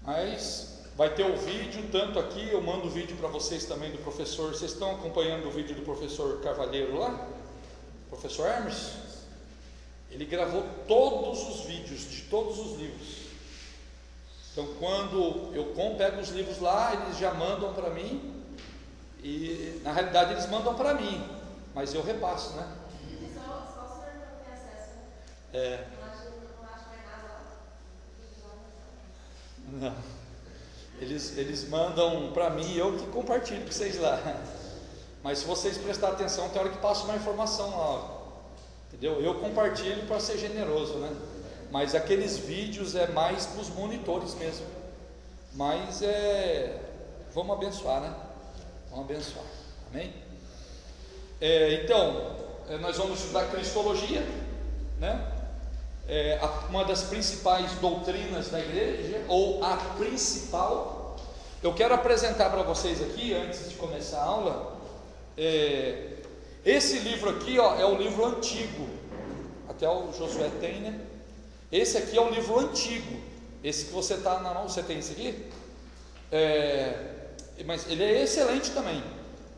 Mas vai ter o vídeo, tanto aqui, eu mando o vídeo para vocês também do professor. Vocês estão acompanhando o vídeo do professor Carvalheiro lá? Professor Hermes? Ele gravou todos os vídeos de todos os livros. Então, quando eu pego os livros lá, eles já mandam para mim. E na realidade eles mandam para mim, mas eu repasso, né? Só o senhor não tem acesso, né? É. Não acho mais nada lá. Não. Eles mandam para mim e eu que compartilho com vocês lá. Mas se vocês prestarem atenção, tem hora que passa uma informação lá, entendeu? Eu compartilho para ser generoso, né? Mas aqueles vídeos é mais para os monitores mesmo. Mas vamos abençoar, né? Vamos abençoar, amém? Então, nós vamos estudar Cristologia, né? Uma das principais doutrinas da igreja, ou a principal. Eu quero apresentar para vocês aqui, antes de começar a aula, esse livro aqui, ó, é o livro antigo. Até o Josué tem, né? Esse aqui é o livro antigo. Esse que você está na mão, você tem esse aqui? Mas ele é excelente também.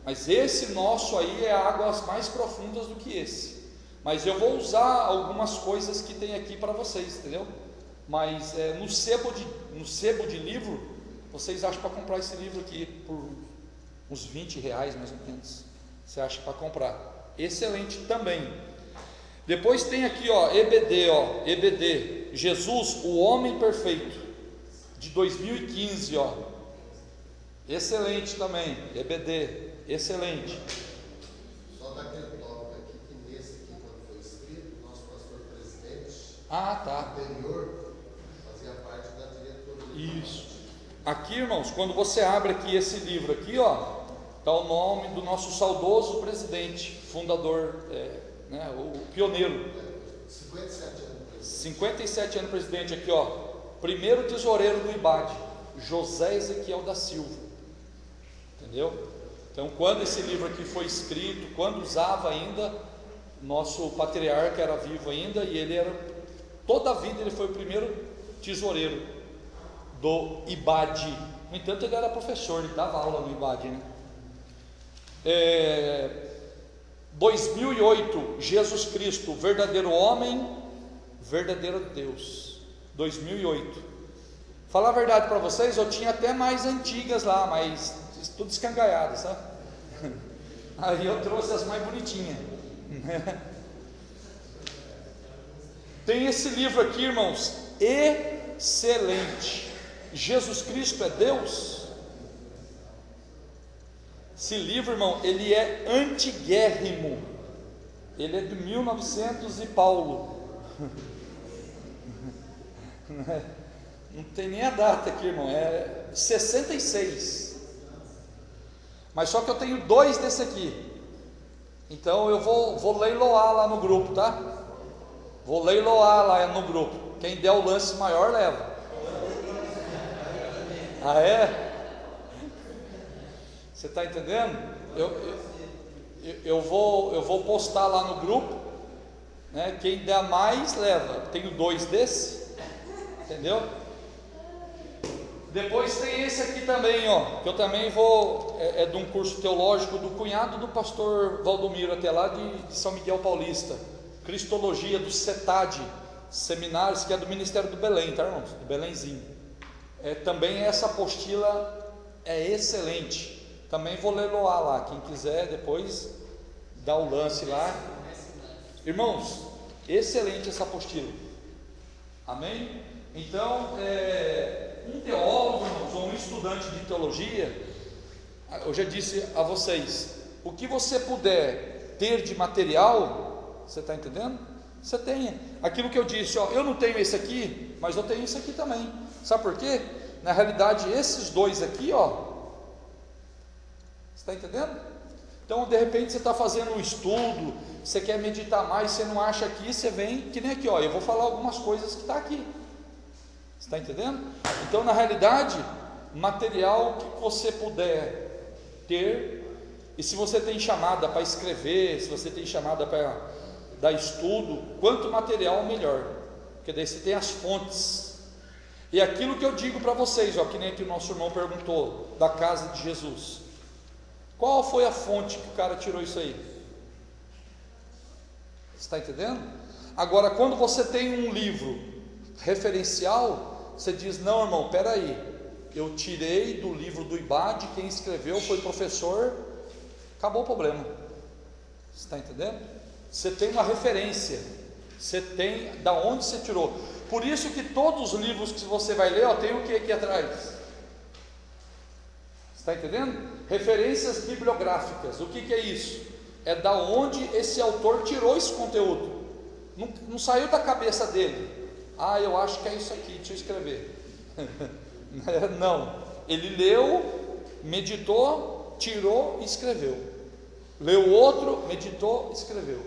Mas esse nosso aí é águas mais profundas do que esse. Mas eu vou usar algumas coisas que tem aqui para vocês, entendeu? Mas no sebo de livro, vocês acham para comprar esse livro aqui por uns R$20 mais ou menos. Você acha para comprar? Excelente também. Depois tem aqui, ó, EBD, Jesus, o Homem Perfeito, de 2015, ó. Excelente também, EBD, excelente. Só daquele tópico aqui, que nesse aqui, quando foi escrito, o nosso pastor presidente anterior fazia parte da diretoria. Isso. Aqui, irmãos, quando você abre aqui esse livro aqui, ó, está o nome do nosso saudoso presidente, fundador, né, o pioneiro. 57 anos presidente. 57 anos presidente aqui, ó. Primeiro tesoureiro do IBAD, José Ezequiel da Silva. Entendeu? Então, quando esse livro aqui foi escrito, quando usava ainda, nosso patriarca era vivo ainda, e ele era, toda a vida ele foi o primeiro tesoureiro do IBAD. No entanto, ele era professor, ele dava aula no IBAD, né? 2008, Jesus Cristo, verdadeiro homem, verdadeiro Deus. 2008. Falar a verdade para vocês, eu tinha até mais antigas lá, mas tudo escangaiado, sabe? Aí eu trouxe as mais bonitinhas. Tem esse livro aqui, irmãos, excelente. Jesus Cristo é Deus? Esse livro, irmão, ele é antiguérrimo. Ele é de 1900 e Paulo. Não tem nem a data aqui, irmão. É 66. Mas só que eu tenho 2 desse aqui. Então eu vou leiloar lá no grupo, tá? Vou leiloar lá no grupo. Quem der o lance maior leva. Ah, é? Você está entendendo? Eu vou postar lá no grupo, né? Quem der mais leva. Tenho 2 desse, entendeu? Depois tem esse aqui também, ó, que eu também vou, de um curso teológico do cunhado do pastor Valdomiro, até lá de São Miguel Paulista, Cristologia do CETAD, seminários, que é do Ministério do Belém, tá, irmãos? Do Belenzinho. Também essa apostila é excelente. Também vou leiloar lá, quem quiser depois dá o lance lá. Irmãos, excelente essa apostila. Amém? Então, um teólogo, irmãos, ou um estudante de teologia, eu já disse a vocês, o que você puder ter de material, você está entendendo? Você tenha. Aquilo que eu disse, ó, eu não tenho esse aqui, mas eu tenho esse aqui também. Sabe por quê? Na realidade, esses 2 aqui, ó, você está entendendo? Então, de repente, você está fazendo um estudo, você quer meditar mais, você não acha aqui, você vem, que nem aqui, ó, eu vou falar algumas coisas que está aqui. Você está entendendo? Então, na realidade, material que você puder ter, e se você tem chamada para escrever, se você tem chamada para dar estudo, quanto material melhor, porque daí você tem as fontes. E aquilo que eu digo para vocês, ó, que nem que o nosso irmão perguntou, da casa de Jesus, qual foi a fonte que o cara tirou isso aí? Você está entendendo? Agora, quando você tem um livro referencial, você diz, não, irmão, peraí, eu tirei do livro do IBAD, quem escreveu foi professor, acabou o problema. Você está entendendo? Você tem uma referência, você tem da onde você tirou. Por isso que todos os livros que você vai ler, ó, tem o que aqui atrás? Está entendendo? Referências bibliográficas. O que é isso? É da onde esse autor tirou esse conteúdo. Não saiu da cabeça dele. Ah, eu acho que é isso aqui, deixa eu escrever. Não, ele leu, meditou, tirou e escreveu. Leu outro, meditou, escreveu.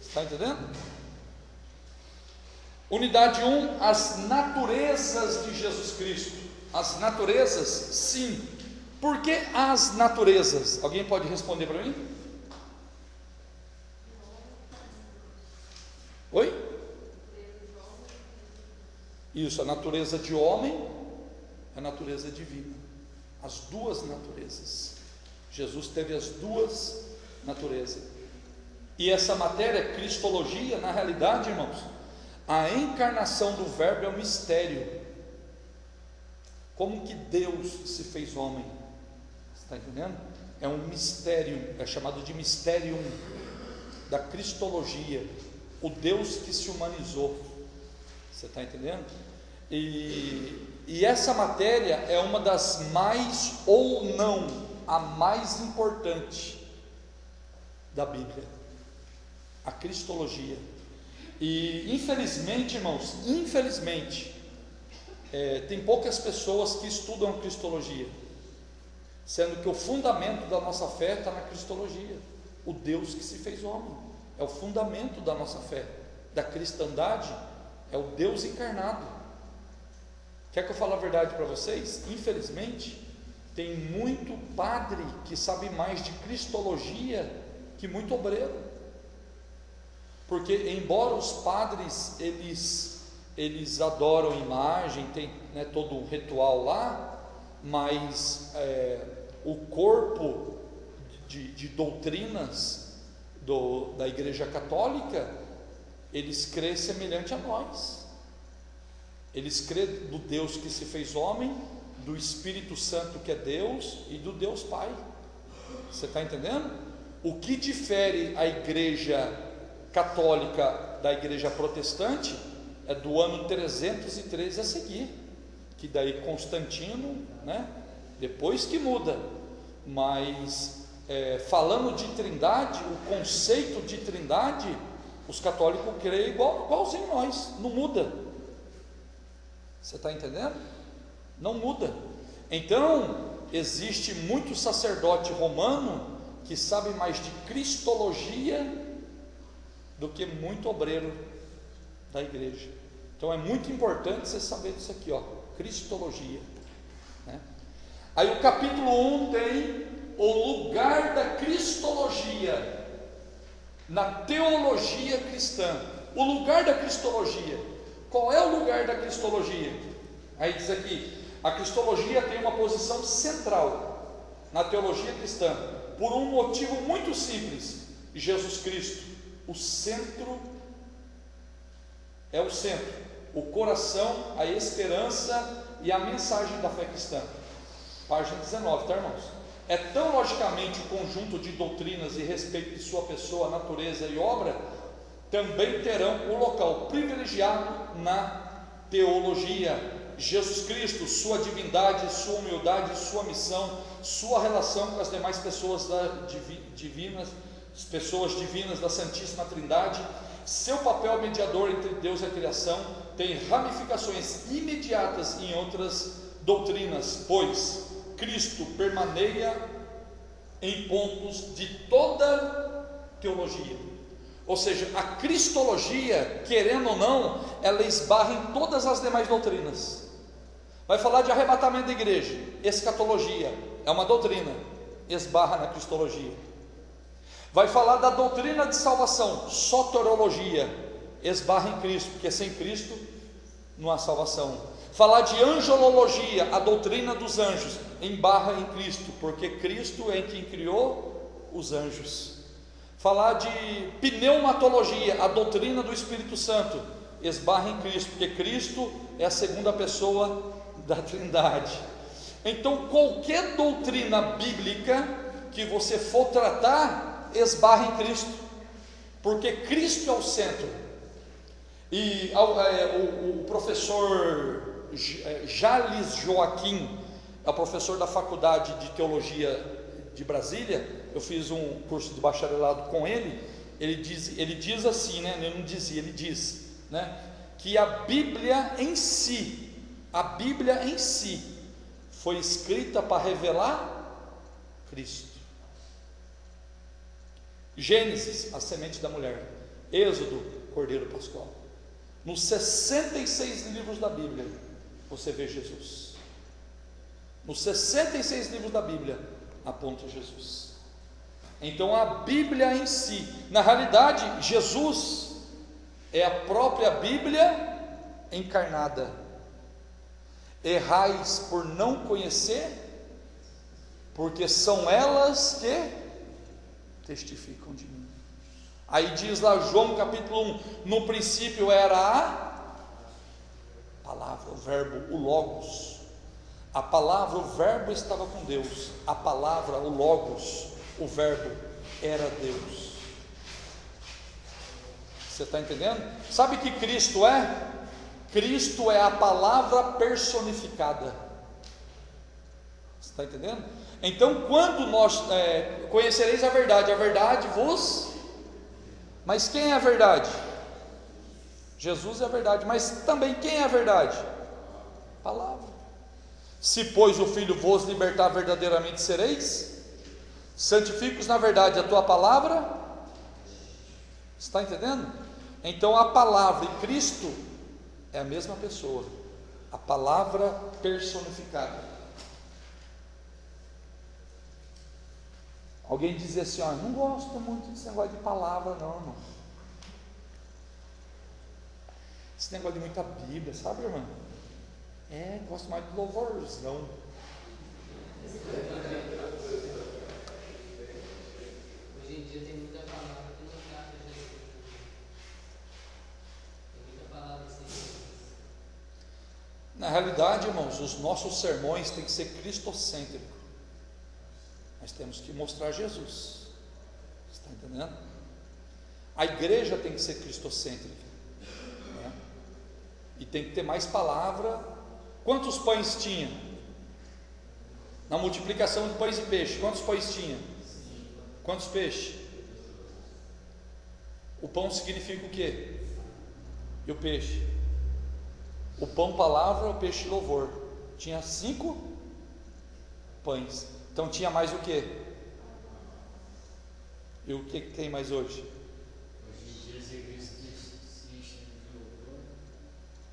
Está entendendo? Unidade 1, as naturezas de Jesus Cristo. As naturezas, sim. Por que as naturezas? Alguém pode responder para mim? Oi? Isso, a natureza de homem, a natureza divina. As duas naturezas. Jesus teve as duas naturezas. E essa matéria, cristologia, na realidade, irmãos, a encarnação do Verbo é um mistério. Como que Deus se fez homem? Você está entendendo? É um mistério, é chamado de mistério da cristologia. O Deus que se humanizou. Você está entendendo? E essa matéria é uma das mais, ou não, a mais importante da Bíblia. A cristologia. E infelizmente, irmãos, tem poucas pessoas que estudam a cristologia, sendo que o fundamento da nossa fé está na cristologia. O Deus que se fez homem é o fundamento da nossa fé, da cristandade, é o Deus encarnado. Quer que eu fale a verdade para vocês? Infelizmente, tem muito padre que sabe mais de cristologia que muito obreiro. Porque embora os padres eles adoram imagem, tem, né, todo um ritual lá, mas o corpo de doutrinas da Igreja Católica, eles crêem semelhante a nós. Eles crêem do Deus que se fez homem, do Espírito Santo que é Deus e do Deus Pai. Você está entendendo? O que difere a Igreja Católica da Igreja Protestante é do ano 313 a seguir, que daí Constantino, né, depois que muda, mas falando de trindade, o conceito de trindade, os católicos creem igualzinho nós, não muda. Você está entendendo? Não muda. Então, existe muito sacerdote romano que sabe mais de cristologia do que muito obreiro da igreja. Então é muito importante você saber disso aqui, ó, cristologia, né? Aí o capítulo 1 tem o lugar da cristologia na teologia cristã. O lugar da cristologia. Qual é o lugar da cristologia? Aí diz aqui, a cristologia tem uma posição central na teologia cristã, por um motivo muito simples: Jesus Cristo. O centro é o centro, o coração, a esperança e a mensagem da fé cristã. Página 19, tá, irmãos? É tão logicamente o conjunto de doutrinas e respeito de sua pessoa, natureza e obra, também terão o local privilegiado na teologia. Jesus Cristo, sua divindade, sua humildade, sua missão, sua relação com as demais pessoas divinas, as pessoas divinas da Santíssima Trindade, seu papel mediador entre Deus e a criação, tem ramificações imediatas em outras doutrinas, pois Cristo permaneia em pontos de toda teologia. Ou seja, a cristologia, querendo ou não, ela esbarra em todas as demais doutrinas. Vai falar de arrebatamento da igreja, escatologia, é uma doutrina, esbarra na cristologia. Vai falar da doutrina de salvação, soteriologia, esbarra em Cristo, porque sem Cristo não há salvação. Falar de angelologia, a doutrina dos anjos, embarra em Cristo, porque Cristo é quem criou os anjos. Falar de pneumatologia, a doutrina do Espírito Santo, esbarra em Cristo, porque Cristo é a segunda pessoa da Trindade. Então qualquer doutrina bíblica que você for tratar, esbarra em Cristo, porque Cristo é o centro. E o professor Jales Joaquim, é o professor da Faculdade de Teologia de Brasília, eu fiz um curso de bacharelado com ele. Ele diz assim, né? Ele não dizia, ele diz, né, que a Bíblia em si foi escrita para revelar Cristo. Gênesis, a semente da mulher. Êxodo, Cordeiro Pascual. Nos 66 livros da Bíblia você vê Jesus. Nos 66 livros da Bíblia aponta Jesus. Então a Bíblia em si, na realidade, Jesus é a própria Bíblia encarnada. Errais por não conhecer, porque são elas que testificam de mim. Aí diz lá João capítulo 1: no princípio era a palavra, o verbo, o logos. A palavra, o verbo estava com Deus. A palavra, o logos, o verbo era Deus. Você está entendendo? Sabe que Cristo é? Cristo é a palavra personificada. Você está entendendo? Então quando nós conhecereis a verdade vos... Mas quem é a verdade? Jesus é a verdade, mas também quem é a verdade? A palavra. Se pois o Filho vos libertar, verdadeiramente sereis santificados na verdade. A tua palavra, está entendendo? Então a palavra e Cristo é a mesma pessoa, a palavra personificada. Alguém diz assim: ó, não gosto muito desse negócio de palavra não, irmão. Esse negócio de muita Bíblia, sabe, irmão? Gosto mais do louvorzão. Hoje em dia tem muita palavra que não encaixa Jesus. Tem muita palavra assim. Na realidade, irmãos, os nossos sermões têm que ser cristocêntricos. Nós temos que mostrar Jesus. Você está entendendo? A igreja tem que ser cristocêntrica, né? E tem que ter mais palavra. Quantos pães tinha? Na multiplicação de pães e peixes, quantos pães tinha? Quantos peixes? O pão significa o quê? E o peixe? O pão palavra, o peixe louvor. Tinha 5 pães. Então tinha mais o quê? E o que tem mais hoje? Hoje em dia as igrejas se enchem de louvor,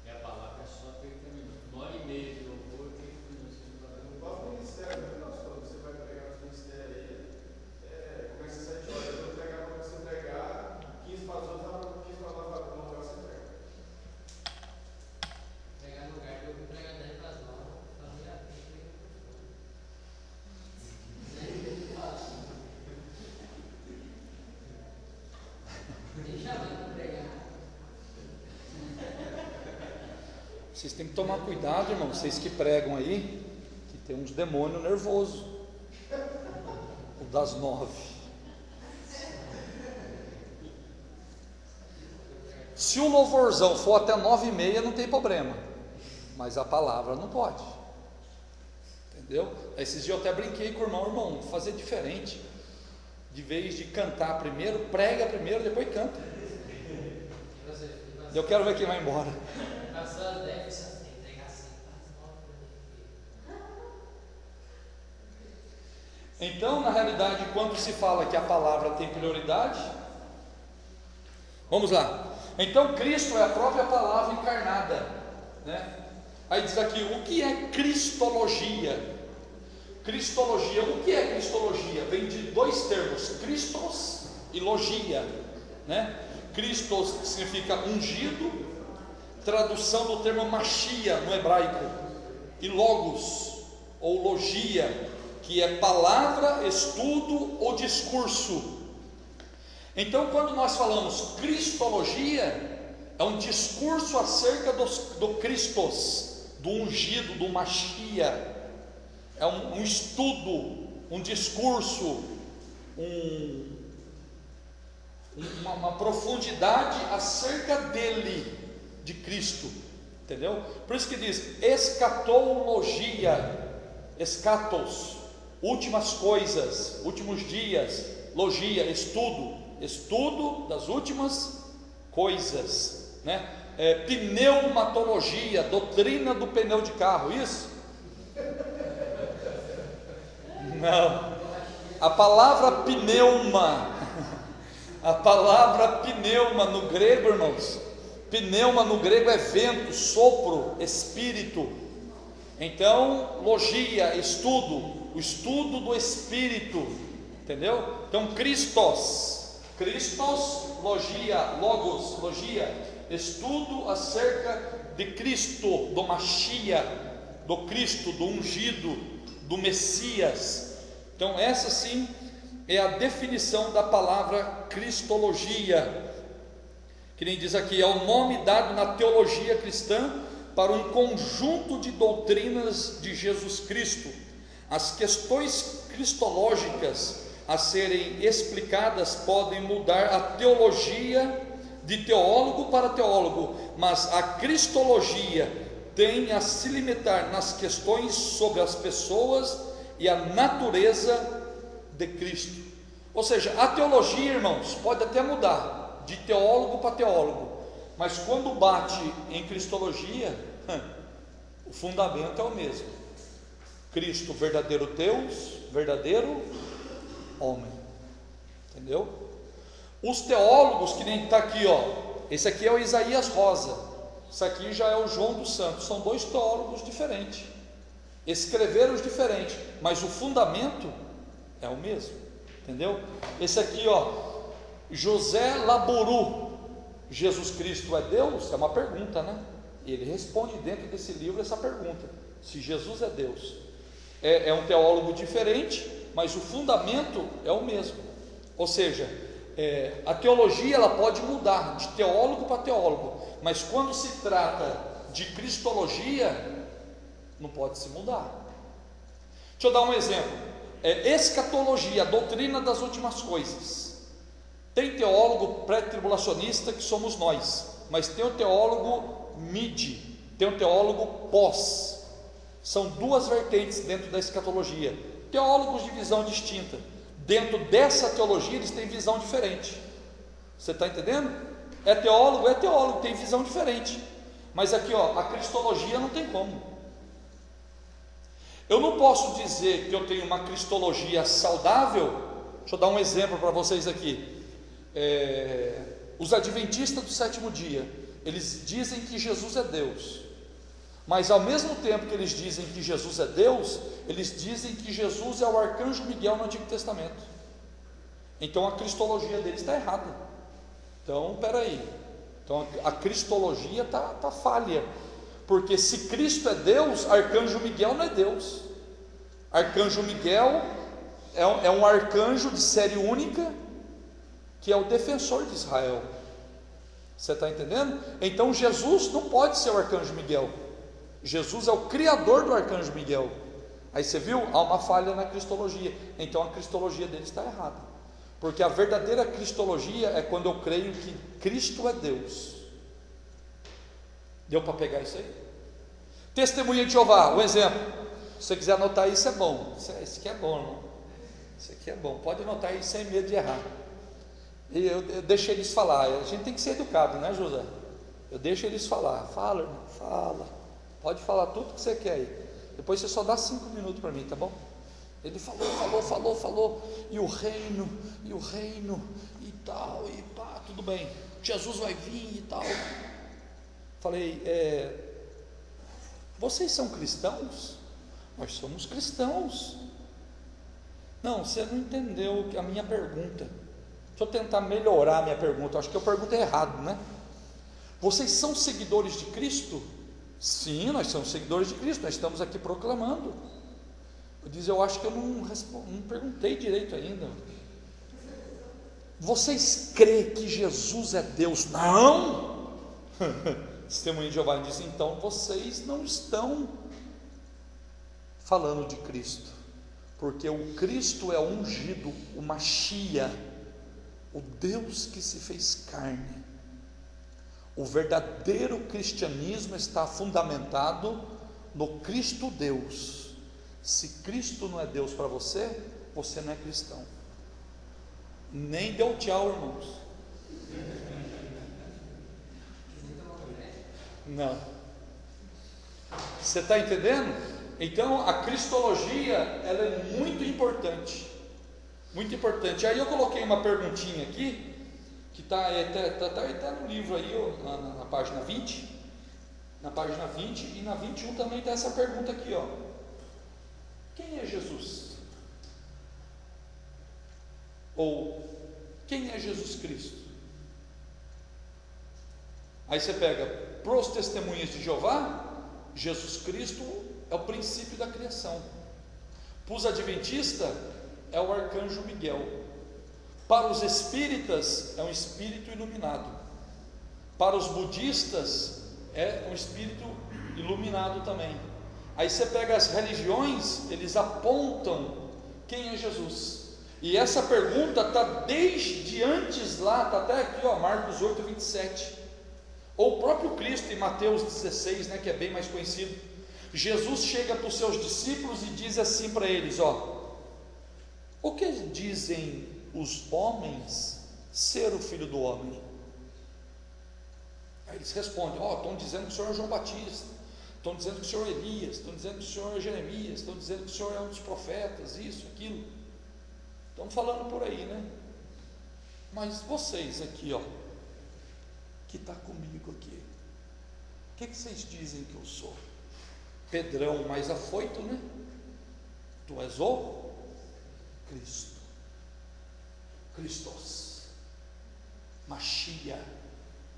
e a palavra é só 30 minutos. 1h30 de louvor, 30 minutos de palavra. No próprio ministério, quando você vai pregar no ministério aí, começa às 7 horas, eu vou pregar para você pregar, 15 para as outras, 15 para lá, para não você prega. Pregar no lugar, eu vou pregar 10 para as 9. Vocês têm que tomar cuidado, irmão, vocês que pregam aí, que tem uns demônios nervosos. O das 9. Se o louvorzão for até 9h30, não tem problema, mas a palavra não pode. Entendeu? Esses dias eu até brinquei com o irmão, fazer diferente. De vez de cantar primeiro, prega primeiro, depois canta. Eu quero ver quem vai embora. Então, na realidade, quando se fala que a palavra tem prioridade, vamos lá. Então, Cristo é a própria palavra encarnada, né? Aí diz aqui: o que é cristologia? Cristologia, o que é cristologia? Vem de 2 termos, Christos e logia, né? Christos significa ungido, tradução do termo machia no hebraico, e logos, ou logia, que é palavra, estudo ou discurso. Então, quando nós falamos cristologia, é um discurso acerca do Christos, do ungido, do Machia. É um estudo, um discurso, uma profundidade acerca dele, de Cristo, entendeu? Por isso que diz escatologia, escatos, últimas coisas, últimos dias, logia, estudo das últimas coisas, né? Pneumatologia, doutrina do pneu de carro, isso? Não, a palavra pneuma no grego, irmãos, pneuma no grego é vento, sopro, espírito. Então, logia, estudo, o estudo do espírito, entendeu? Então, Christos, logia, logos, logia, estudo acerca de Cristo, do Machia, do Cristo, do ungido, do Messias. Então, essa sim é a definição da palavra cristologia, que nem diz aqui, é o nome dado na teologia cristã para um conjunto de doutrinas de Jesus Cristo. As questões cristológicas a serem explicadas podem mudar a teologia de teólogo para teólogo, mas a cristologia tem a se limitar nas questões sobre as pessoas e a natureza de Cristo. Ou seja, a teologia, irmãos, pode até mudar de teólogo para teólogo, mas quando bate em cristologia, o fundamento é o mesmo: Cristo, verdadeiro Deus, verdadeiro homem, entendeu? Os teólogos, que nem está aqui, ó, esse aqui é o Isaías Rosa, isso aqui já é o João dos Santos, são dois teólogos diferentes, escreveram os diferentes, mas o fundamento é o mesmo, entendeu? Esse aqui, ó, José Laburu, Jesus Cristo é Deus? É uma pergunta, né? E ele responde dentro desse livro essa pergunta, se Jesus é Deus. É um teólogo diferente, mas o fundamento é o mesmo. Ou seja, a teologia ela pode mudar de teólogo para teólogo, mas quando se trata de cristologia, não pode se mudar. Deixa eu dar um exemplo. Escatologia, a doutrina das últimas coisas. Tem teólogo pré-tribulacionista, que somos nós, mas tem o teólogo mid, tem o teólogo pós. São duas vertentes dentro da escatologia, teólogos de visão distinta. Dentro dessa teologia eles têm visão diferente. Você está entendendo? É teólogo, tem visão diferente. Mas aqui, ó, a cristologia não tem como. Eu não posso dizer que eu tenho uma cristologia saudável. Deixa eu dar um exemplo para vocês aqui. Os adventistas do sétimo dia, eles dizem que Jesus é Deus, mas ao mesmo tempo que eles dizem que Jesus é Deus, eles dizem que Jesus é o arcanjo Miguel no Antigo Testamento. Então a cristologia deles está errada. Então, peraí, então a cristologia está falha, porque se Cristo é Deus, arcanjo Miguel não é Deus. Arcanjo Miguel é um arcanjo de série única, que é o defensor de Israel. Você está entendendo? Então Jesus não pode ser o arcanjo Miguel. Jesus é o criador do arcanjo Miguel. Aí você viu? Há uma falha na cristologia. Então a cristologia dele está errada, porque a verdadeira cristologia é quando eu creio que Cristo é Deus. Deu para pegar isso aí? Testemunha de Jeová, um exemplo. Se você quiser anotar isso, é bom. Isso aqui é bom, irmão. Isso aqui é bom. Pode anotar isso sem medo de errar. E eu deixo eles falar. A gente tem que ser educado, né, José? Eu deixo eles falar. Fala, irmão, fala. Pode falar tudo que você quer aí. Depois você só dá 5 minutos para mim, tá bom? Ele falou. E o reino, e tal, e pá, tudo bem. Jesus vai vir e tal. Falei, vocês são cristãos? Nós somos cristãos. Não, você não entendeu a minha pergunta. Deixa eu tentar melhorar a minha pergunta. Acho que eu perguntei errado, né? Vocês são seguidores de Cristo? Sim, nós somos seguidores de Cristo, nós estamos aqui proclamando. Eu acho que eu não perguntei direito ainda. Vocês creem que Jesus é Deus? Não! Testemunha de Jeová diz: então vocês não estão falando de Cristo, porque o Cristo é ungido, o Machia, o Deus que se fez carne. O verdadeiro cristianismo está fundamentado no Cristo Deus. Se Cristo não é Deus para você, você não é cristão. Nem deu tchau, irmãos. Não. Você está entendendo? Então a cristologia, ela é muito importante. Muito importante. Aí eu coloquei uma perguntinha aqui, que está até no livro aí, na página 20. Na página 20 e na 21 também está essa pergunta aqui, ó. Quem é Jesus? Ou quem é Jesus Cristo? Aí você pega, para os testemunhas de Jeová, Jesus Cristo é o princípio da criação. Para os adventistas, é o arcanjo Miguel. Para os espíritas, é um espírito iluminado. Para os budistas, é um espírito iluminado também. Aí você pega as religiões, eles apontam quem é Jesus. E essa pergunta está desde antes lá, está até aqui, ó, Marcos 8, 27. Ou o próprio Cristo em Mateus 16, né, que é bem mais conhecido. Jesus chega para os seus discípulos e diz assim para eles, ó: o que dizem os homens ser o Filho do Homem? Aí eles respondem: ó, estão dizendo que o Senhor é João Batista, estão dizendo que o Senhor é Elias, estão dizendo que o Senhor é Jeremias, estão dizendo que o Senhor é um dos profetas, isso, aquilo. Estão falando por aí, né? Mas vocês aqui, ó, que está comigo aqui, o que vocês dizem que eu sou? Pedrão mais afoito, né? Tu és o Cristo, Christos, Machia,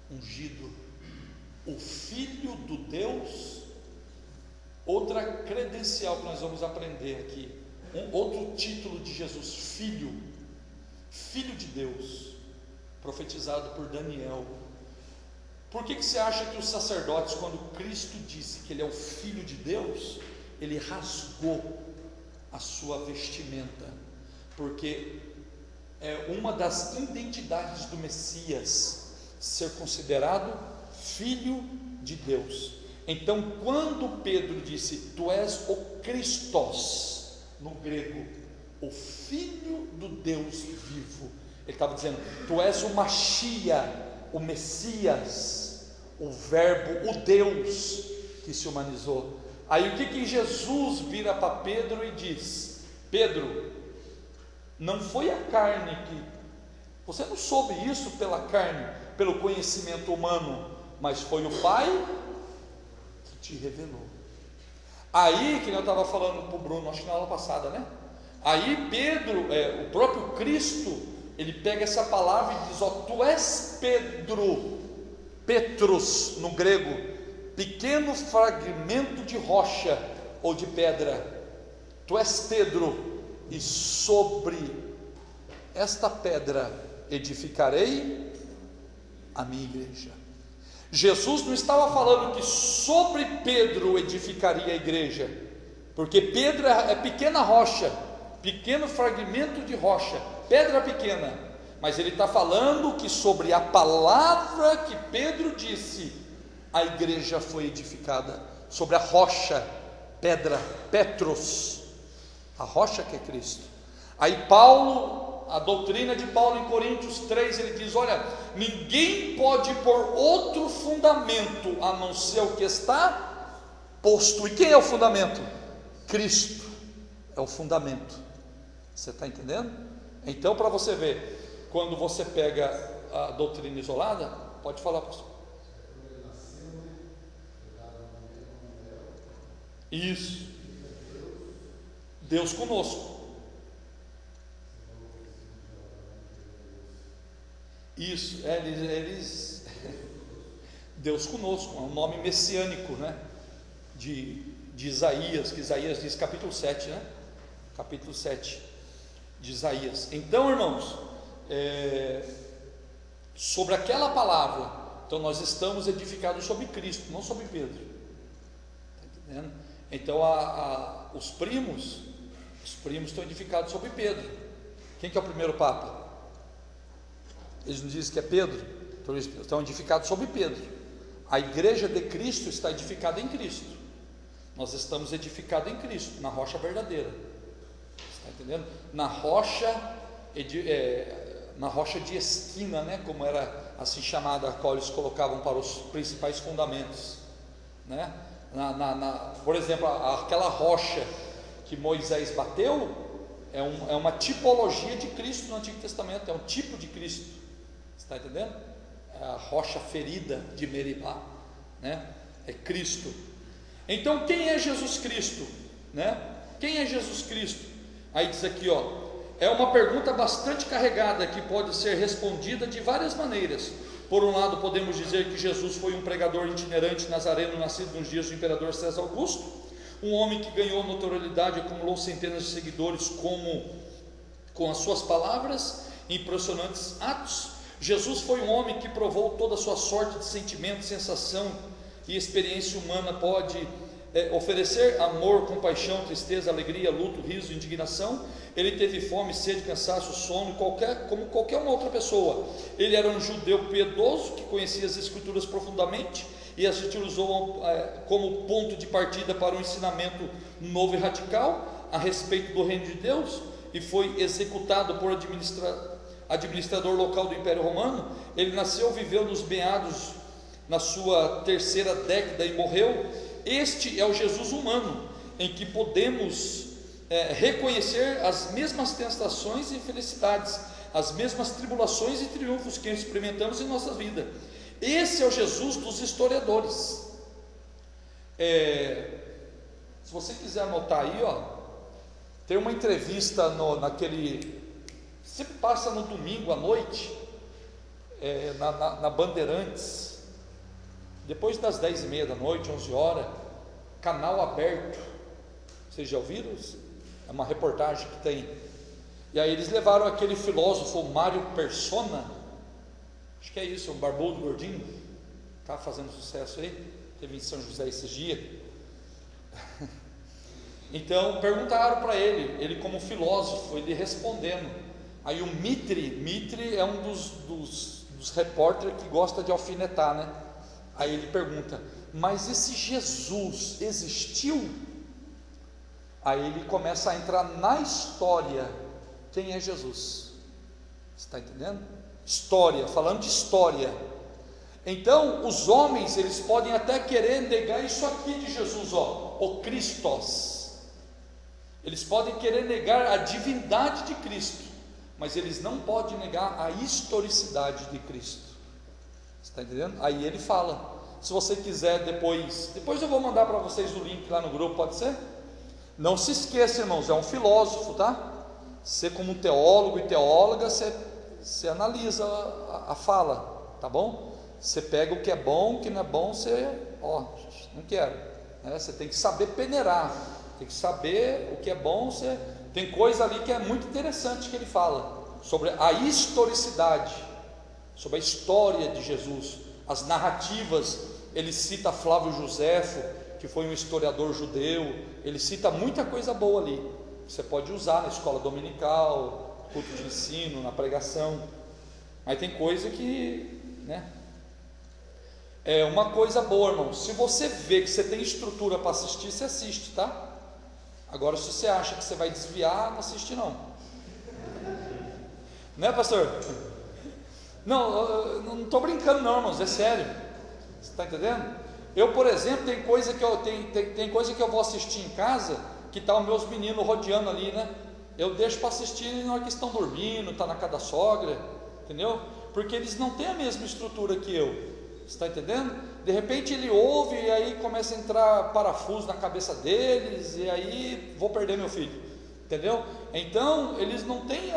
ungido, o Filho do Deus. Outra credencial que nós vamos aprender aqui, outro título de Jesus: Filho, Filho de Deus, profetizado por Daniel. Por que você acha que os sacerdotes, quando Cristo disse que Ele é o Filho de Deus, Ele rasgou a sua vestimenta? Porque é uma das identidades do Messias ser considerado Filho de Deus. Então, quando Pedro disse: tu és o Christos, no grego, o Filho do Deus vivo, ele estava dizendo: tu és o Machia, o Messias, o Verbo, o Deus que se humanizou. Aí o que Jesus vira para Pedro e diz: Pedro, não foi a carne que, você não soube isso pela carne, pelo conhecimento humano, mas foi o Pai que te revelou. Aí, que eu estava falando para o Bruno, acho que na aula passada, né? Aí Pedro, o próprio Cristo, ele pega essa palavra e diz: ó, tu és Pedro, Petros no grego, pequeno fragmento de rocha ou de pedra. Tu és Pedro, e sobre esta pedra edificarei a minha igreja. Jesus não estava falando que sobre Pedro edificaria a igreja, porque Pedro é pequena rocha, pequeno fragmento de rocha, pedra pequena, mas ele está falando que sobre a palavra que Pedro disse, a igreja foi edificada, sobre a rocha, pedra, Petros, a rocha que é Cristo. Aí Paulo, a doutrina de Paulo em Coríntios 3, ele diz: olha, ninguém pode pôr outro fundamento a não ser o que está posto. E quem é o fundamento? Cristo é o fundamento. Você está entendendo? Então, para você ver, quando você pega a doutrina isolada, pode falar, pastor. Isso. Deus conosco. Isso, eles Deus conosco, é um nome messiânico, né? De Isaías, que Isaías diz, capítulo 7, né? Capítulo 7 de Isaías. Então, irmãos, sobre aquela palavra, então nós estamos edificados sobre Cristo, não sobre Pedro. Está entendendo? Então os primos estão edificados sobre Pedro. Quem que é o primeiro Papa? Eles não dizem que é Pedro, então eles estão edificados sobre Pedro. A igreja de Cristo está edificada em Cristo. Nós estamos edificados em Cristo, na rocha verdadeira. Está entendendo? Na rocha de esquina, né? Como era assim chamada, a qual eles colocavam para os principais fundamentos, né? Por exemplo, aquela rocha que Moisés bateu é uma tipologia de Cristo no Antigo Testamento, é um tipo de Cristo. Está entendendo? É a rocha ferida de Meribá, né? É Cristo. Então, quem é Jesus Cristo, né? Quem é Jesus Cristo? Aí diz aqui, ó, é uma pergunta bastante carregada que pode ser respondida de várias maneiras. Por um lado, podemos dizer que Jesus foi um pregador itinerante nazareno, nascido nos dias do imperador César Augusto, um homem que ganhou notoriedade e acumulou centenas de seguidores com as suas palavras e impressionantes atos. Jesus foi um homem que provou toda a sua sorte de sentimento, sensação e experiência humana pode oferecer: amor, compaixão, tristeza, alegria, luto, riso, indignação. Ele teve fome, sede, cansaço, sono, como qualquer uma outra pessoa. Ele era um judeu piedoso que conhecia as escrituras profundamente e as utilizou como ponto de partida para um ensinamento novo e radical a respeito do reino de Deus, e foi executado por administrador local do Império Romano. Ele nasceu, viveu nos meados na sua terceira década e morreu. Este é o Jesus humano, em que podemos reconhecer as mesmas tentações e felicidades, as mesmas tribulações e triunfos que experimentamos em nossa vida. Esse é o Jesus dos historiadores. Se você quiser anotar aí, ó, tem uma entrevista sempre passa no domingo à noite, na Bandeirantes, depois das 10h30 da noite, 11 horas, canal aberto. Vocês já ouviram? É uma reportagem que tem. E aí eles levaram aquele filósofo Mário Persona, acho que é isso, um barbudo gordinho, está fazendo sucesso aí, teve em São José esses dias. Então perguntaram para ele como filósofo, ele respondendo. Aí o Mitre é um dos repórteres que gosta de alfinetar, né? Aí ele pergunta: mas esse Jesus existiu? Aí ele começa a entrar na história. Quem é Jesus? Você está entendendo? História, falando de história. Então os homens, eles podem até querer negar isso aqui de Jesus, ó, o Christos. Eles podem querer negar a divindade de Cristo, mas eles não podem negar a historicidade de Cristo. Você está entendendo? Aí ele fala. Se você quiser depois eu vou mandar para vocês o link lá no grupo, pode ser? Não se esqueça, irmãos, é um filósofo, tá? Você, como teólogo e teóloga, você analisa a fala, tá bom? Você pega o que é bom, o que não é bom, não quero, né? Você tem que saber peneirar, tem que saber o que é bom. Tem coisa ali que é muito interessante que ele fala sobre a historicidade, sobre a história de Jesus, as narrativas. Ele cita Flávio Joséfo, que foi um historiador judeu. Ele cita muita coisa boa ali, que você pode usar na escola dominical, culto de ensino, na pregação. Mas tem coisa que, né? É uma coisa boa, irmão. Se você vê que você tem estrutura para assistir, você assiste, tá? Agora, se você acha que você vai desviar, não assiste não. Né, pastor? Não estou brincando não, irmãos, é sério. Você está entendendo? Eu, por exemplo, tem coisa que eu vou assistir em casa, que está os meus meninos rodeando ali, né? Eu deixo para assistir na hora que estão dormindo, está na casa da sogra, entendeu? Porque eles não têm a mesma estrutura que eu. Você está entendendo? De repente ele ouve e aí começa a entrar parafuso na cabeça deles, e aí vou perder meu filho, entendeu? Então eles não têm.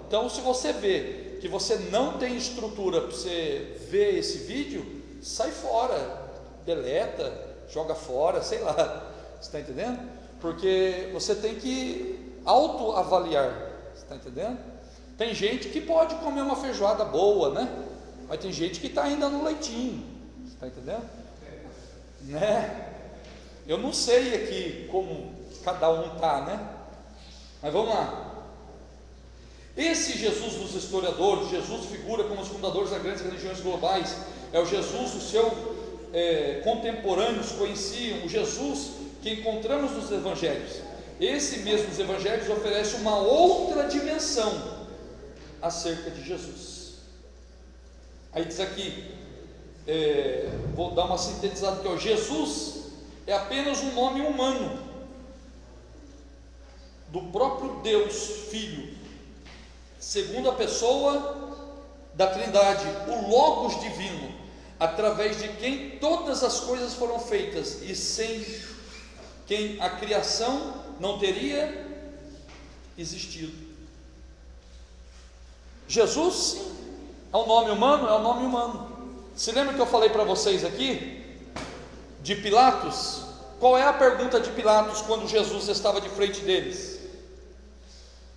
Então, se você vê que você não tem estrutura para você ver esse vídeo, sai fora, deleta, joga fora, sei lá, você está entendendo? Porque você tem que autoavaliar, você está entendendo? Tem gente que pode comer uma feijoada boa, né? Mas tem gente que está ainda no leitinho, você está entendendo? Né? Eu não sei aqui como cada um está, né? Mas vamos lá. Esse Jesus dos historiadores, Jesus figura como os fundadores das grandes religiões globais, é o Jesus, os seus contemporâneos conheciam, o Jesus que encontramos nos evangelhos. Esse mesmo dos evangelhos oferece uma outra dimensão acerca de Jesus. Aí diz aqui, vou dar uma sintetizada aqui, ó, Jesus é apenas um nome humano do próprio Deus Filho, segunda pessoa da Trindade, o Logos divino, através de quem todas as coisas foram feitas e sem quem a criação não teria existido. Jesus é um nome humano? É um nome humano. Se lembra que eu falei para vocês aqui de Pilatos? Qual é a pergunta de Pilatos quando Jesus estava de frente deles?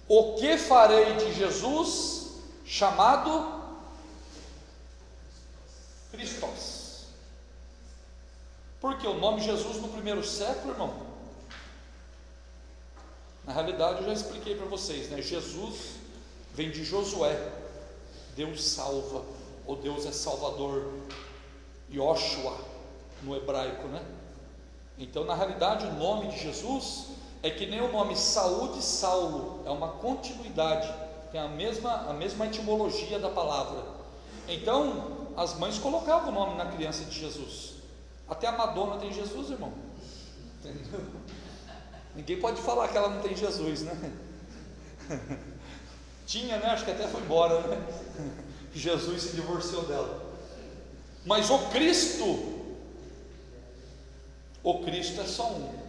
O que farei de Jesus chamado Christos? Porque o nome Jesus no primeiro século, irmão, na realidade eu já expliquei para vocês, né? Jesus vem de Josué, Deus salva, ou Deus é salvador, Yoshua no hebraico, né? Então na realidade o nome de Jesus é que nem o nome Saúl de Saulo, é uma continuidade, tem a mesma etimologia da palavra. Então as mães colocavam o nome na criança de Jesus. Até a Madonna tem Jesus, irmão. Entendeu? Ninguém pode falar que ela não tem Jesus, né? Tinha, né? Acho que até foi embora, né? Jesus se divorciou dela. Mas o Cristo é só um.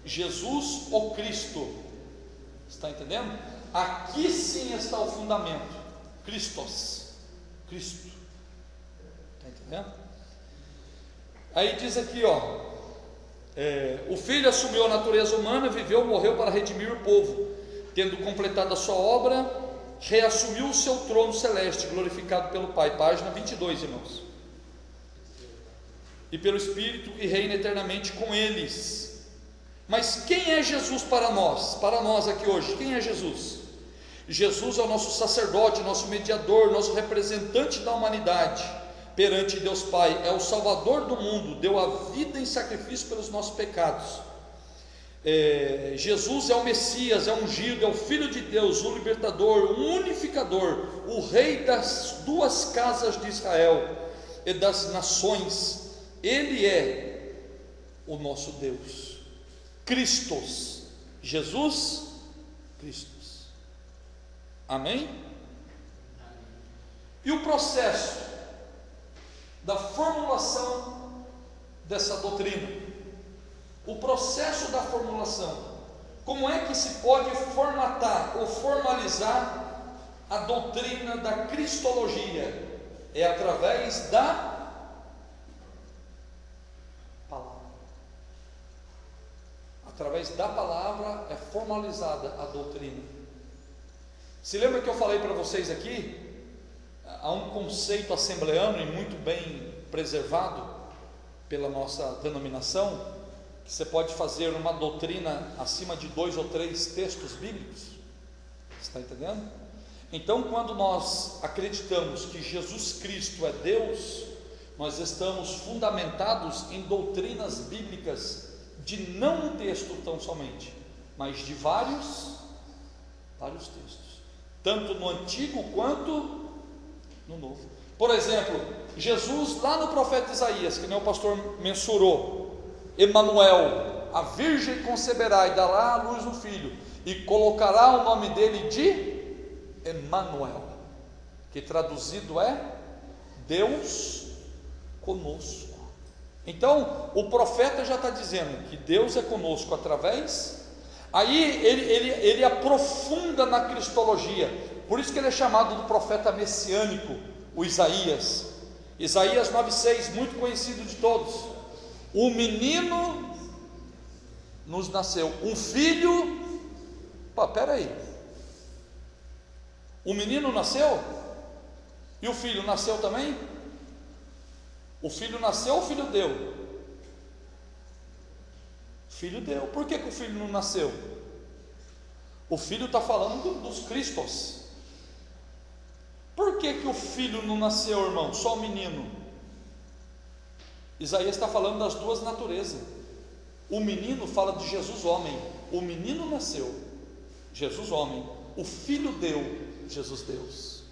Jesus, o Cristo. Está entendendo? Aqui sim está o fundamento. Christos. Cristo. Está entendendo? Aí diz aqui, ó, o Filho assumiu a natureza humana, viveu, morreu para redimir o povo, tendo completado a sua obra, reassumiu o seu trono celeste, glorificado pelo Pai. Página 22, irmãos. E pelo Espírito, e reina eternamente com eles. Mas quem é Jesus para nós? Para nós aqui hoje, quem é Jesus? Jesus é o nosso sacerdote, nosso mediador, nosso representante da humanidade perante Deus Pai, é o Salvador do mundo, deu a vida em sacrifício pelos nossos pecados. Jesus é o Messias, é o ungido, é o Filho de Deus, o libertador, o unificador, o rei das duas casas de Israel e das nações. Ele é o nosso Deus. Christos, Jesus, Christos. Amém? E o processo da formulação dessa doutrina, o processo da formulação, como é que se pode formatar ou formalizar a doutrina da cristologia? É através da palavra. Através da palavra é formalizada a doutrina. Se lembra que eu falei para vocês aqui? Há um conceito assembleano e muito bem preservado pela nossa denominação, que você pode fazer uma doutrina acima de 2 ou 3 textos bíblicos. Está entendendo? Então, quando nós acreditamos que Jesus Cristo é Deus, nós estamos fundamentados em doutrinas bíblicas de não um texto tão somente, mas de vários textos, tanto no Antigo quanto no Novo. Por exemplo, Jesus lá no profeta Isaías, que nem o pastor mensurou, Emanuel, a virgem conceberá e dará à luz um filho, e colocará o nome dele de Emanuel, que traduzido é Deus conosco. Então o profeta já está dizendo que Deus é conosco através. Aí ele aprofunda na cristologia. Por isso que ele é chamado do profeta messiânico, o Isaías. Isaías 9,6, muito conhecido de todos. Um menino nos nasceu, um filho. Pô, peraí. O menino nasceu? E o filho nasceu também? O filho nasceu ou o filho deu? O filho deu. Por que o filho não nasceu? O filho está falando dos Cristos. Por que o filho não nasceu, irmão? Só o menino. Isaías está falando das duas naturezas. O menino fala de Jesus homem. O menino nasceu, Jesus homem. O filho deu, Jesus Deus.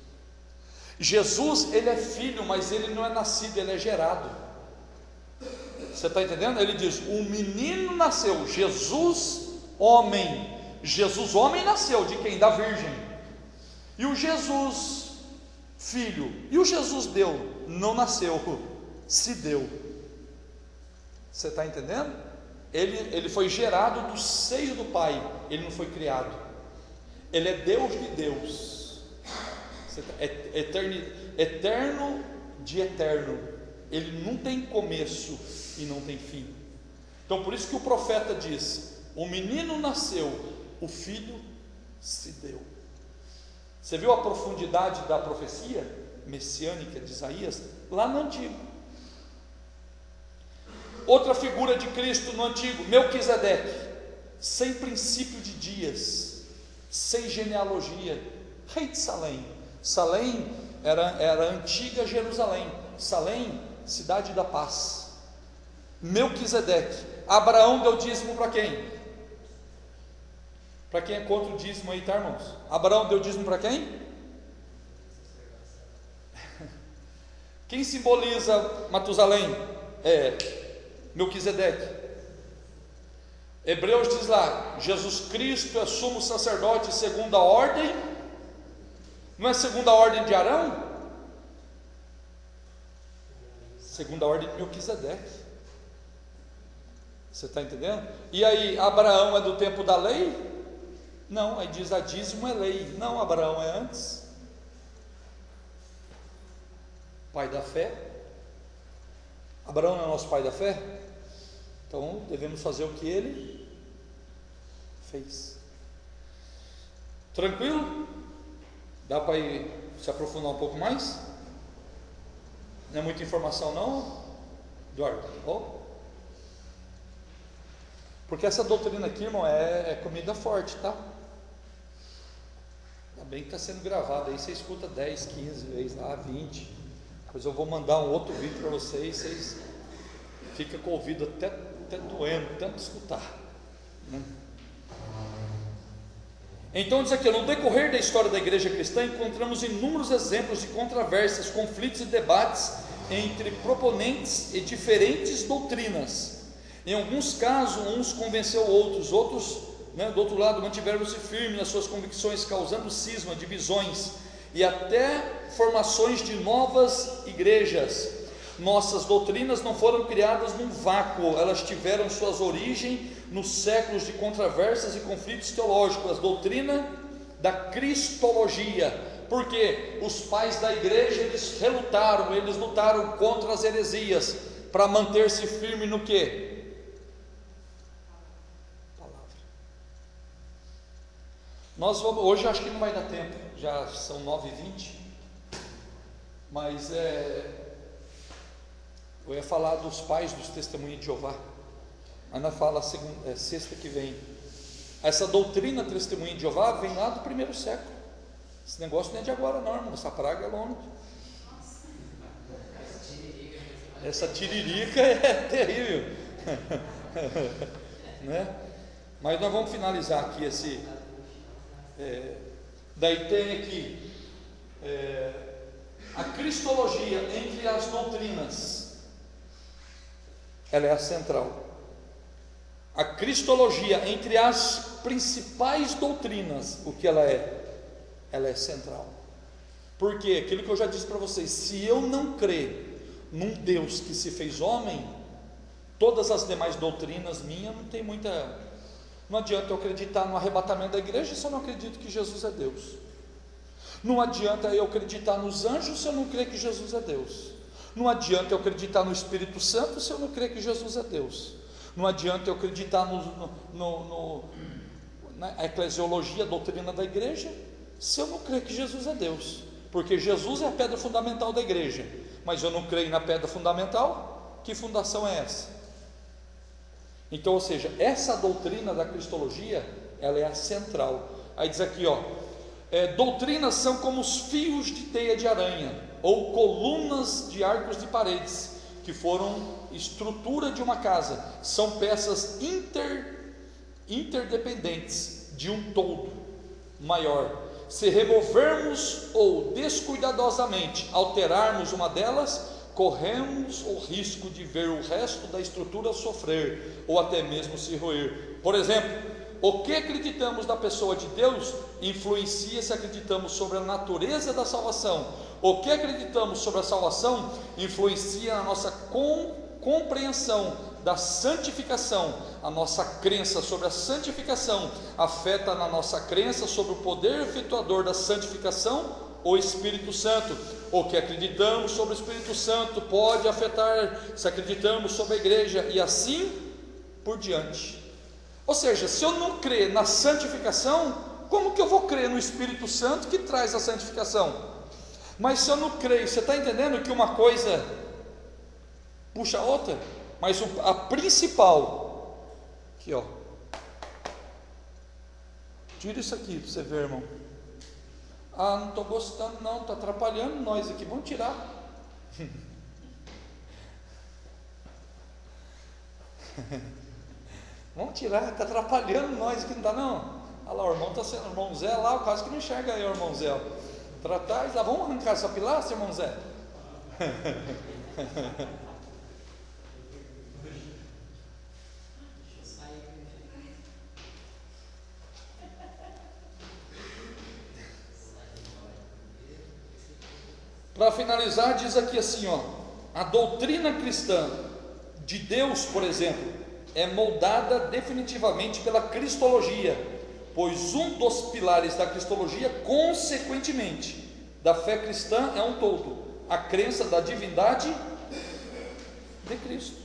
Jesus, ele é filho, mas ele não é nascido, ele é gerado. Você está entendendo? Ele diz, o menino nasceu, Jesus homem. Jesus homem nasceu, de quem? Da virgem. E o Jesus filho, e o Jesus deu, não nasceu, se deu. Você está entendendo? Ele foi gerado do seio do Pai, ele não foi criado. Ele é Deus de Deus, eterno de eterno. Ele não tem começo e não tem fim. Então por isso que o profeta diz, o menino nasceu, o filho se deu. Você viu a profundidade da profecia messiânica de Isaías? Lá no Antigo. Outra figura de Cristo no Antigo, Melquisedeque, sem princípio de dias, sem genealogia, rei de Salém. Salém era a antiga Jerusalém. Salém, cidade da paz. Melquisedeque. Abraão deu dízimo para quem? Para quem é contra o dízimo aí, tá, irmãos? Abraão deu dízimo para quem? Quem simboliza Matusalém? Melquisedeque. Hebreus diz lá, Jesus Cristo é sumo sacerdote segundo a ordem. Não é segundo a ordem de Arão? Segundo a ordem de Melquisedeque. Você está entendendo? E aí, Abraão é do tempo da lei? Não, aí diz a dízimo é lei. Não, Abraão é antes. Pai da fé. Abraão não é nosso pai da fé? Então devemos fazer o que ele fez. Tranquilo? Dá para ir se aprofundar um pouco mais? Não é muita informação não, Eduardo? Porque essa doutrina aqui, irmão, é comida forte, tá? Ainda bem que está sendo gravado, aí você escuta 10, 15 vezes lá, 20. Depois eu vou mandar um outro vídeo para vocês ficam com o ouvido até doendo, tanto escutar, né? Então diz aqui, no decorrer da história da igreja cristã, encontramos inúmeros exemplos de controvérsias, conflitos e debates entre proponentes e diferentes doutrinas. Em alguns casos, uns convenceu outros, do outro lado, mantiveram-se firmes nas suas convicções, causando cisma, divisões e até formações de novas igrejas. Nossas doutrinas não foram criadas num vácuo, elas tiveram suas origens nos séculos de controvérsias e conflitos teológicos. A doutrina da cristologia, porque os pais da igreja, eles lutaram contra as heresias, para manter-se firme no que? Hoje acho que não vai dar tempo, já são 9h20, mas eu ia falar dos pais dos testemunhos de Jeová, mas nós fala sexta que vem. Essa doutrina testemunha de Jeová vem lá do primeiro século. Esse negócio não é de agora não, irmão, essa praga é longa. Essa tiririca é terrível. Né? Mas nós vamos finalizar aqui daí tem aqui a cristologia entre as doutrinas, ela é a central. A cristologia entre as principais doutrinas, o que ela é? Ela é central. Porque aquilo que eu já disse para vocês, se eu não crer num Deus que se fez homem, todas as demais doutrinas minhas não tem muita. Não adianta eu acreditar no arrebatamento da igreja se eu não acredito que Jesus é Deus. Não adianta eu acreditar nos anjos se eu não crer que Jesus é Deus. Não adianta eu acreditar no Espírito Santo se eu não crer que Jesus é Deus. Não adianta eu acreditar na eclesiologia, a doutrina da igreja, se eu não crer que Jesus é Deus. Porque Jesus é a pedra fundamental da igreja, mas eu não creio na pedra fundamental, que fundação é essa? Então, ou seja, essa doutrina da cristologia, ela é a central. Aí diz aqui, doutrinas são como os fios de teia de aranha, ou colunas de arcos de paredes, que foram estrutura de uma casa, são peças interdependentes de um todo maior. Se removermos ou descuidadosamente alterarmos uma delas, corremos o risco de ver o resto da estrutura sofrer, ou até mesmo se roer. Por exemplo, o que acreditamos da pessoa de Deus influencia se acreditamos sobre a natureza da salvação. O que acreditamos sobre a salvação influencia na nossa compreensão da santificação. A nossa crença sobre a santificação afeta na nossa crença sobre o poder efetuador da santificação, o Espírito Santo. O que acreditamos sobre o Espírito Santo pode afetar se acreditamos sobre a igreja, e assim por diante. Ou seja, se eu não crer na santificação, como que eu vou crer no Espírito Santo que traz a santificação? Mas se eu não creio, você está entendendo que uma coisa puxa a outra? Mas a principal, aqui tira isso aqui para você ver, irmão. Não estou gostando não, está atrapalhando nós aqui, vamos tirar. Vamos tirar, está atrapalhando nós aqui, não está não? Olha lá, o irmão está sendo, o irmão Zé lá, quase que não enxerga aí o irmão Zé. Vamos arrancar essa pilastra, irmão Zé? Para finalizar, diz aqui assim, a doutrina cristã de Deus, por exemplo, é moldada definitivamente pela cristologia, pois um dos pilares da cristologia, consequentemente, da fé cristã é um todo, a crença da divindade de Cristo,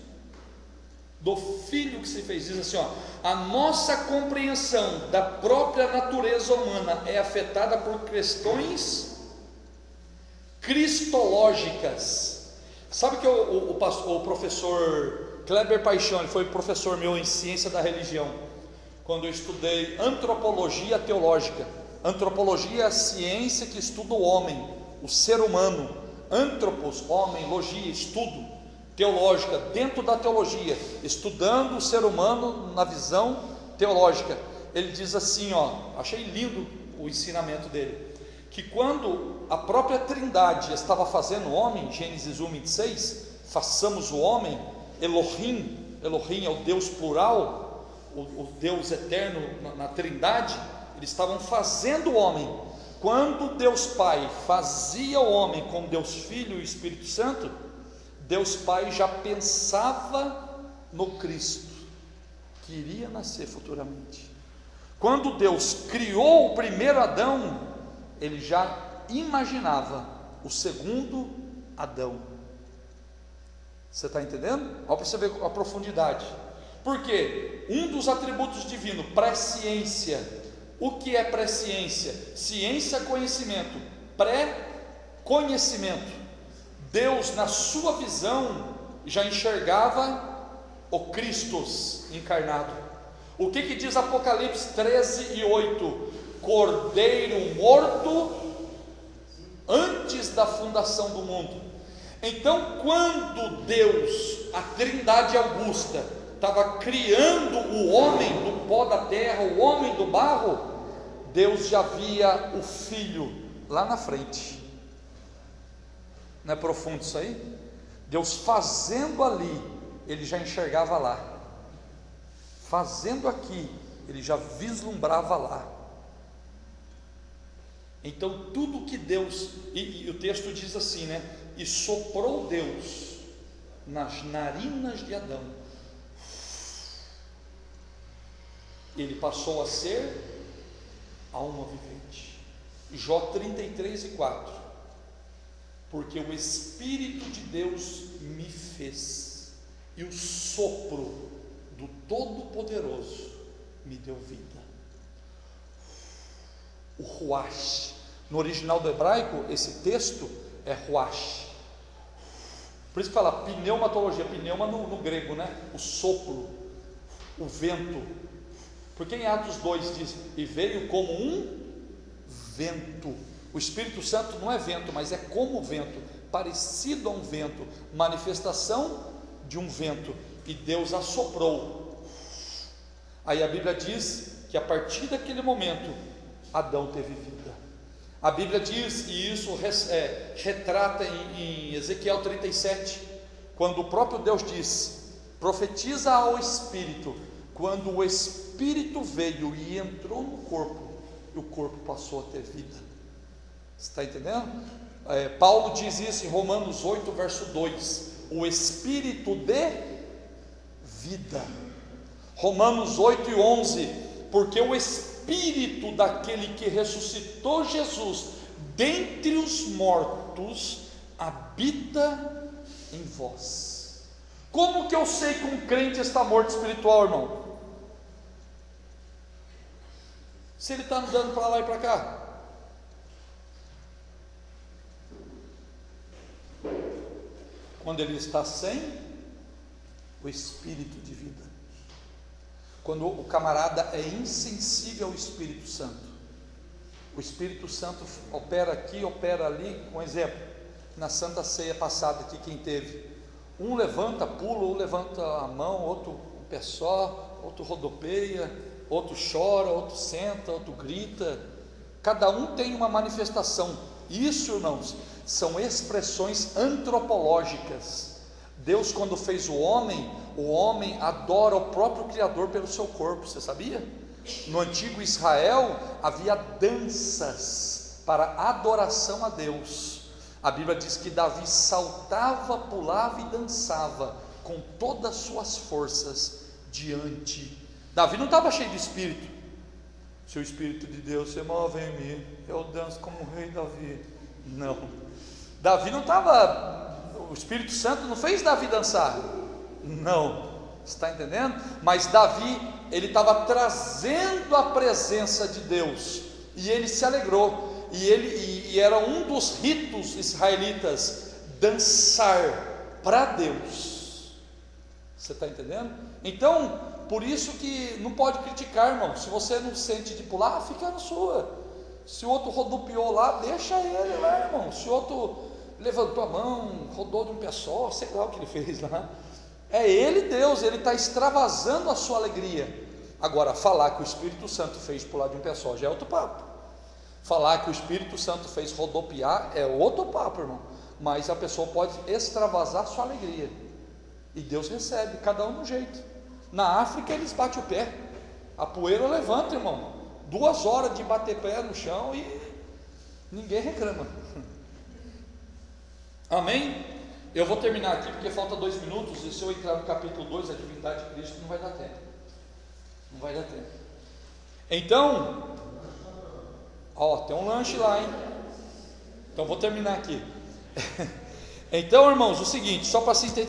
do Filho que se fez. Diz assim, a nossa compreensão da própria natureza humana é afetada por questões cristológicas. Sabe que o professor Kleber Paixão, ele foi professor meu em ciência da religião, quando eu estudei antropologia teológica. Antropologia é a ciência que estuda o homem, o ser humano. Antropos, homem, logia, estudo, teológica, dentro da teologia, estudando o ser humano na visão teológica. Ele diz assim, achei lindo o ensinamento dele, que quando a própria Trindade estava fazendo o homem, Gênesis 1:26, façamos o homem, Elohim é o Deus plural, o Deus eterno na Trindade, eles estavam fazendo o homem. Quando Deus Pai fazia o homem com Deus Filho e Espírito Santo, Deus Pai já pensava no Cristo, que iria nascer futuramente. Quando Deus criou o primeiro Adão, ele já imaginava o segundo Adão. Você está entendendo? Olha para você ver a profundidade. Porque um dos atributos divinos, presciência. O que é presciência? Ciência, conhecimento. Pré-conhecimento. Deus, na sua visão, já enxergava o Cristo encarnado. O que diz Apocalipse 13:8? Cordeiro morto antes da fundação do mundo. Então, quando Deus, a Trindade Augusta, estava criando o homem do pó da terra, o homem do barro, Deus já via o Filho lá na frente. Não é profundo isso aí? Deus fazendo ali, ele já enxergava lá. Fazendo aqui, ele já vislumbrava lá. Então tudo que Deus, e o texto diz assim, né? E soprou Deus nas narinas de Adão, ele passou a ser alma vivente. Jó 33:4. porque o Espírito de Deus me fez, e o sopro do Todo-Poderoso me deu vida. O ruach, no original do hebraico, esse texto é ruach. Por isso que fala pneumatologia, pneuma no grego, né? O sopro, o vento. Porque em Atos 2 diz, e veio como um vento. O Espírito Santo não é vento, mas é como vento, parecido a um vento, manifestação de um vento, e Deus assoprou. Aí a Bíblia diz que a partir daquele momento Adão teve vida. A Bíblia diz, e isso retrata em Ezequiel 37, quando o próprio Deus diz, profetiza ao Espírito, quando o Espírito veio e entrou no corpo, e o corpo passou a ter vida. Você está entendendo? Paulo diz isso em Romanos 8, verso 2, o Espírito de vida. Romanos 8 e 11, porque o Espírito daquele que ressuscitou Jesus dentre os mortos habita em vós. Como que eu sei que um crente está morto espiritual, irmão? Se ele está andando para lá e para cá. Quando ele está sem o Espírito de vida. Quando o camarada é insensível ao Espírito Santo. O Espírito Santo opera aqui, opera ali. Um exemplo, na Santa Ceia passada aqui, quem teve? Um levanta, pula, um levanta a mão, outro um pé só, outro rodopeia, outro chora, outro senta, outro grita. Cada um tem uma manifestação. Isso, irmãos, são expressões antropológicas. Deus, quando fez o homem adora o próprio Criador pelo seu corpo, você sabia? No antigo Israel havia danças para adoração a Deus. A Bíblia diz que Davi saltava, pulava e dançava com todas as suas forças diante. Davi não estava cheio de espírito. Se o Espírito de Deus se move em mim, eu danço como o rei Davi. Não, Davi não estava, o Espírito Santo não fez Davi dançar. Não, está entendendo? Mas Davi, ele estava trazendo a presença de Deus, e ele se alegrou, e era um dos ritos israelitas, dançar para Deus. Você está entendendo? Então, por isso que não pode criticar, irmão. Se você não sente de pular, fica na sua. Se o outro rodopiou lá, deixa ele lá, irmão. Se o outro levantou a mão, rodou de um pé só, sei lá o que ele fez lá, é ele, Deus, ele está extravasando a sua alegria. Agora, falar que o Espírito Santo fez pular de um pé só já é outro papo. Falar que o Espírito Santo fez rodopiar é outro papo, irmão. Mas a pessoa pode extravasar a sua alegria, e Deus recebe, cada um de um jeito. Na África eles batem o pé, a poeira levanta, irmão, 2 horas de bater pé no chão e ninguém reclama. Amém? Eu vou terminar aqui porque falta 2 minutos, e se eu entrar no capítulo 2, a divindade de Cristo, não vai dar tempo. Não vai dar tempo. Então, tem um lanche lá, hein? Então vou terminar aqui. Então, irmãos, o seguinte, só para se entender.